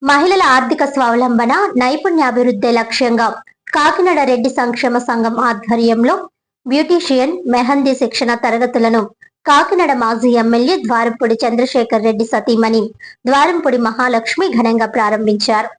మహిళల ఆర్థిక స్వావలంబన నైపుణ్యాభివృద్ధి లక్ష్యంగా కాకినాడ రెడ్డి సంక్షేమ సంఘం ఆధ్వర్యంలో బ్యూటీషియన్ మెహందీ శిక్షణ తరగతులను కాకినాడ మాజీ ఎమ్మెల్యే ద్వారంపూడి చంద్రశేఖర్ రెడ్డి సతీమణి ద్వారంపూడి మహాలక్ష్మి ఘనంగా ప్రారంభించారు.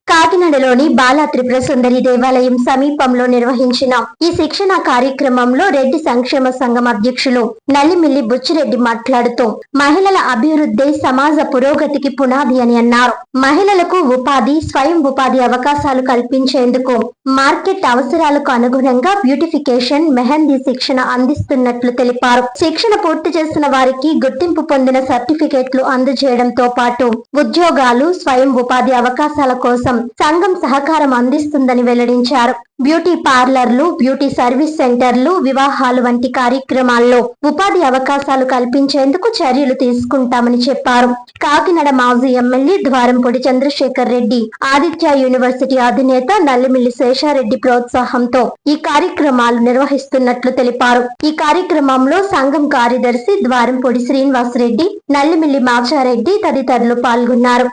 కాకినాడలోని బాలా త్రిపుర సుందరి దేవాలయం సమీపంలో నిర్వహించిన ఈ శిక్షణ కార్యక్రమంలో రెడ్డి సంక్షేమ సంఘం అధ్యక్షులు నల్లిమిల్లి బుచ్చిరెడ్డి మాట్లాడుతూ మహిళల అభివృద్ధి సమాజ పురోగతికి పునాది అని అన్నారు. మహిళలకు ఉపాధి, స్వయం ఉపాధి అవకాశాలు కల్పించేందుకు మార్కెట్ అవసరాలకు అనుగుణంగా బ్యూటిఫికేషన్, మెహందీ శిక్షణ అందిస్తున్నట్లు తెలిపారు. శిక్షణ పూర్తి చేసిన వారికి గుర్తింపు పొందిన సర్టిఫికెట్లు అందజేయడంతో పాటు ఉద్యోగాలు, స్వయం ఉపాధి అవకాశాల కోసం సంఘం సహకారం అందిస్తుందని వెల్లడించారు. బ్యూటీ పార్లర్లు, బ్యూటీ సర్వీస్ సెంటర్లు, వివాహాలు వంటి కార్యక్రమాల్లో ఉపాధి అవకాశాలు కల్పించేందుకు చర్యలు తీసుకుంటామని చెప్పారు. కాకినాడ మాజీ ఎమ్మెల్యే ద్వారంపూడి చంద్రశేఖర్ రెడ్డి, ఆదిత్య యూనివర్సిటీ అధినేత నల్లిమిల్లి శేషారెడ్డి ప్రోత్సాహంతో ఈ కార్యక్రమాలు నిర్వహిస్తున్నట్లు తెలిపారు. ఈ కార్యక్రమంలో సంఘం కార్యదర్శి ద్వారంపూడి శ్రీనివాస్ రెడ్డి, నల్లిమిల్లి మాచారెడ్డి తదితరులు పాల్గొన్నారు.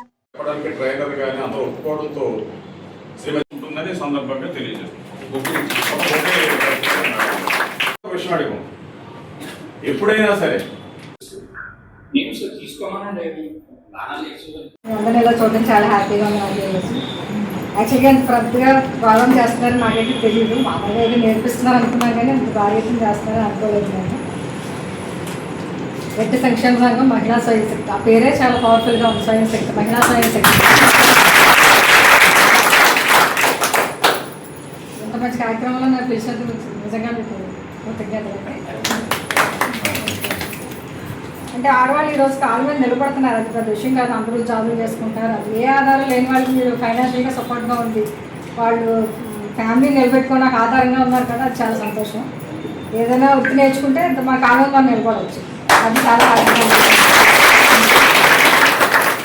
ట్రైనర్ కానీ అందరూ ఒప్పుకోవడంతో ఉంటుందని సందర్భంగా తెలియజేస్తాం. ఎప్పుడైనా సరే అందరిలో చూడడం చాలా హ్యాపీగా ఉంది. యాక్చువల్గా పెద్దగా ప్రాబ్లం చేస్తున్నారని నాకైతే తెలియదు. మామూలుగా ఏదో నేర్పిస్తున్నారు అనుకున్నాను కానీ అంత బాధ్యత చేస్తున్నారని అనుకోలేదు. నేను రెడ్డి సంక్షేమ సంఘం మహిళా స్వయం శక్తి, ఆ పేరే చాలా పవర్ఫుల్గా ఉంది. స్వయం శక్తి, మహిళా స్వయం శక్తి. ఇంత మంచి కార్యక్రమంలో నాకు పిలిచినందుకు నిజంగా మీకు కృతజ్ఞతలు. అంటే ఆడవాళ్ళు ఈరోజు కాళ్ళ మీద నిలబడుతున్నారు, అది పెద్ద విషయం కాదు. అందరూ జాబులు చేసుకుంటారు. అది ఏ ఆధారం లేని వాళ్ళకి మీరు ఫైనాన్షియల్గా సపోర్ట్గా ఉంది, వాళ్ళు ఫ్యామిలీ నిలబెట్టుకుని నాకు ఆధారంగా ఉన్నారు కదా, అది చాలా సంతోషం. ఏదైనా వృత్తి నేర్చుకుంటే మా కాళ్ళ మీద నిలబడవచ్చు, అది చాలా ఆనందంగా.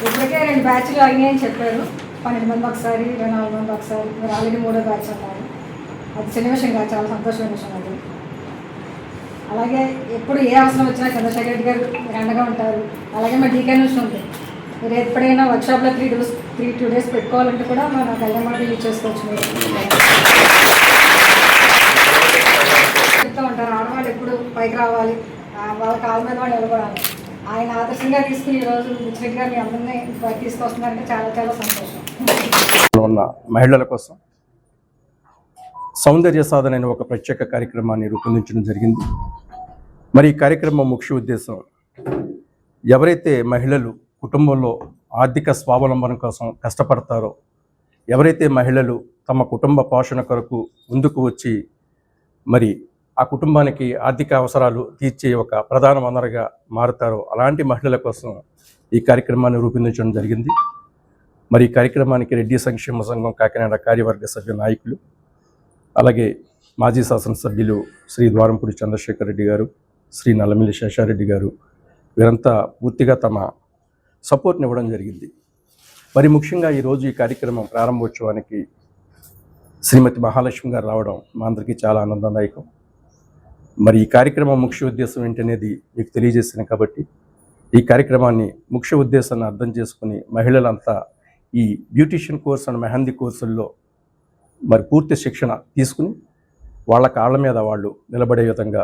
ఇప్పటికే 2 బ్యాచ్లు అయినాయని చెప్పారు. 12 మంది ఒకసారి, 24 మంది ఒకసారి, మీరు ఆల్రెడీ 3వ బ్యాచ్ అన్నారు. అది చిన్న విషయం కాదు, చాలా సంతోషమైన విషయం అది. అలాగే ఎప్పుడు ఏ అవసరం వచ్చినా చంద్రశేఖర్ రెడ్డి గారు మీరు అండగా ఉంటారు. అలాగే మా డీకే న్యూస్ ఉంది, మీరు ఎప్పుడైనా వర్క్షాప్లో 2 డేస్ పెట్టుకోవాలంటే కూడా మన కళ్యాణ యూజ్ చేసుకోవచ్చు. మీరు చెప్తూ ఉంటారు ఆడవాళ్ళు ఎప్పుడు పైకి రావాలి, వాళ్ళ కాళ్ళ మీద వాళ్ళు నిలబడాలి. ఆయన ఆదర్శంగా తీసుకుని ఈరోజు బుచ్చిరెడ్డి గారు మీ అందరినీ తీసుకొస్తున్నారంటే చాలా చాలా సంతోషం. ఉన్న మహిళల కోసం సౌందర్య సాధన అనే ఒక ప్రత్యేక కార్యక్రమాన్ని రూపొందించడం జరిగింది. మరి ఈ కార్యక్రమం ముఖ్య ఉద్దేశం, ఎవరైతే మహిళలు కుటుంబంలో ఆర్థిక స్వావలంబన కోసం కష్టపడతారో, ఎవరైతే మహిళలు తమ కుటుంబ పోషణ కొరకు ముందుకు వచ్చి మరి ఆ కుటుంబానికి ఆర్థిక అవసరాలు తీర్చే ఒక ప్రధాన వనరుగా మారుతారో, అలాంటి మహిళల కోసం ఈ కార్యక్రమాన్ని రూపొందించడం జరిగింది. మరి ఈ కార్యక్రమానికి రెడ్డి సంక్షేమ సంఘం కాకినాడ కార్యవర్గ సభ్య నాయకులు, అలాగే మాజీ శాసనసభ్యులు శ్రీ ద్వారంపూడి చంద్రశేఖర్ రెడ్డి గారు, శ్రీ నల్లమిల్లి శేషారెడ్డి గారు, వీరంతా పూర్తిగా తమ సపోర్ట్ని ఇవ్వడం జరిగింది. మరి ముఖ్యంగా ఈరోజు ఈ కార్యక్రమం ప్రారంభోత్సవానికి శ్రీమతి మహాలక్ష్మి గారు రావడం మా అందరికీ చాలా ఆనందదాయకం. మరి ఈ కార్యక్రమం ముఖ్య ఉద్దేశం ఏంటనేది మీకు తెలియజేసిన కాబట్టి ఈ కార్యక్రమాన్ని ముఖ్య ఉద్దేశాన్ని అర్థం చేసుకుని మహిళలంతా ఈ బ్యూటిషియన్ కోర్స్ అండ్ మెహందీ కోర్సుల్లో మరి పూర్తి శిక్షణ తీసుకుని వాళ్ళ కాళ్ళ మీద వాళ్ళు నిలబడే విధంగా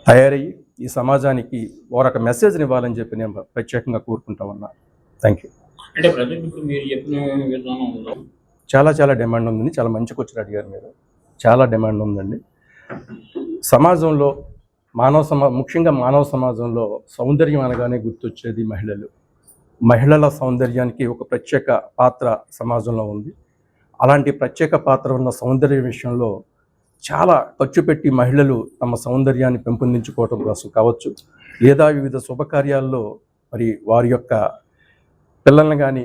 తయారయ్యి ఈ సమాజానికి ఒక మెసేజ్ని ఇవ్వాలని చెప్పి నేను ప్రత్యేకంగా కోరుకుంటా ఉన్నా. Thank you. అంటే ప్రజెంట్ ఇప్పుడు మీరు చెప్పిన విధానం చాలా డిమాండ్ ఉందండి. చాలా మంచి క్వశ్చన్ అడిగారు మీరు. చాలా డిమాండ్ ఉందండి. సమాజంలో ముఖ్యంగా మానవ సమాజంలో సౌందర్యం అనగానే గుర్తొచ్చేది మహిళలు. మహిళల సౌందర్యానికి ఒక ప్రత్యేక పాత్ర సమాజంలో ఉంది. అలాంటి ప్రత్యేక పాత్ర ఉన్న సౌందర్య విషయంలో చాలా ఖర్చు పెట్టి మహిళలు తమ సౌందర్యాన్ని పెంపొందించుకోవడం కోసం కావచ్చు, లేదా వివిధ శుభకార్యాల్లో మరి వారి యొక్క పిల్లల్ని కానీ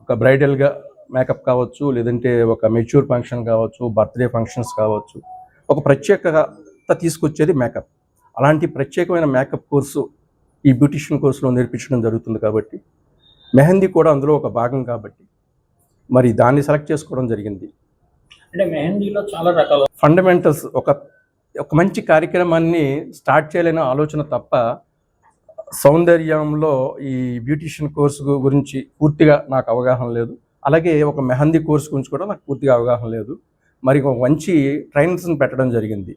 ఒక బ్రైడల్గా మేకప్ కావచ్చు, లేదంటే ఒక మెచ్యూర్ ఫంక్షన్ కావచ్చు, బర్త్డే ఫంక్షన్స్ కావచ్చు, ఒక ప్రత్యేకత తీసుకొచ్చేది మేకప్. అలాంటి ప్రత్యేకమైన మేకప్ కోర్సు ఈ బ్యూటిషియన్ కోర్సులో నేర్పించడం జరుగుతుంది. కాబట్టి మెహందీ కూడా అందులో ఒక భాగం కాబట్టి మరి దాన్ని సెలెక్ట్ చేసుకోవడం జరిగింది. అంటే మెహందీలో చాలా రకాల ఫండమెంటల్స్, ఒక మంచి కార్యక్రమాన్ని స్టార్ట్ చేయలేని ఆలోచన తప్ప సౌందర్యంలో ఈ బ్యూటిషియన్ కోర్సు గురించి పూర్తిగా నాకు అవగాహన లేదు. అలాగే ఒక మెహందీ కోర్సు గురించి కూడా నాకు పూర్తిగా అవగాహన లేదు. మరి ఒక మంచి ట్రైనర్స్ని పెట్టడం జరిగింది.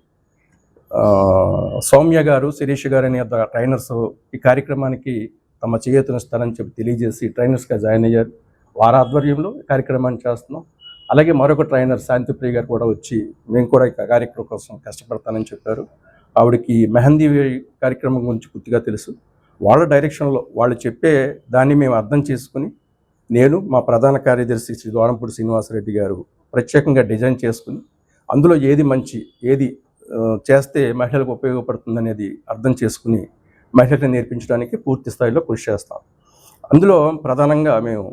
సౌమ్య గారు, శిరీష్ గారు అనే ట్రైనర్స్ ఈ కార్యక్రమానికి తమ చేయూతనిస్తారని చెప్పి తెలియజేసి ట్రైనర్స్గా జాయిన్ అయ్యారు. వారి ఆధ్వర్యంలో ఈ కార్యక్రమాన్ని చేస్తున్నాం. అలాగే మరొక ట్రైనర్ శాంతిప్రియ గారు కూడా వచ్చి మేము కూడా ఈ కార్యక్రమం కోసం కష్టపడతానని చెప్పారు. ఆవిడకి మెహందీ కార్యక్రమం గురించి పూర్తిగా తెలుసు. వాళ్ళ డైరెక్షన్లో వాళ్ళు చెప్పే దాన్ని మేము అర్థం చేసుకుని నేను మా ప్రధాన కార్యదర్శి శ్రీ ద్వారంపూడి శ్రీనివాసరెడ్డి గారు ప్రత్యేకంగా డిజైన్ చేసుకుని అందులో ఏది మంచి, ఏది చేస్తే మహిళలకు ఉపయోగపడుతుంది అనేది అర్థం చేసుకుని మహిళలకు నేర్పించడానికి పూర్తి స్థాయిలో కృషి చేస్తాం. అందులో ప్రధానంగా మేము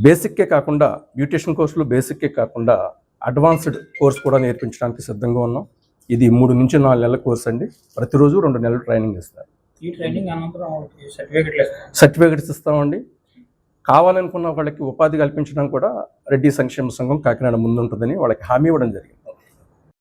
బేసిక్కే కాకుండా బ్యూటిషియన్ కోర్సులో బేసిక్కే కాకుండా అడ్వాన్స్డ్ కోర్స్ కూడా నేర్పించడానికి సిద్ధంగా ఉన్నాం. ఇది 3 నుంచి 4 నెలల కోర్స్ అండి. ప్రతిరోజు 2 నెలలు ట్రైనింగ్ ఇస్తారు. ఈ ట్రైనింగ్ అనంతరం వాళ్ళకి సర్టిఫికెట్లు ఇస్తారు. సర్టిఫికెట్స్ ఇస్తామండి. కావాలనుకున్న వాళ్ళకి ఉపాధి కల్పించడం కూడా రెడ్డి సంక్షేమ సంఘం కాకినాడ ముందుంటుందని వాళ్ళకి హామీ ఇవ్వడం జరిగింది.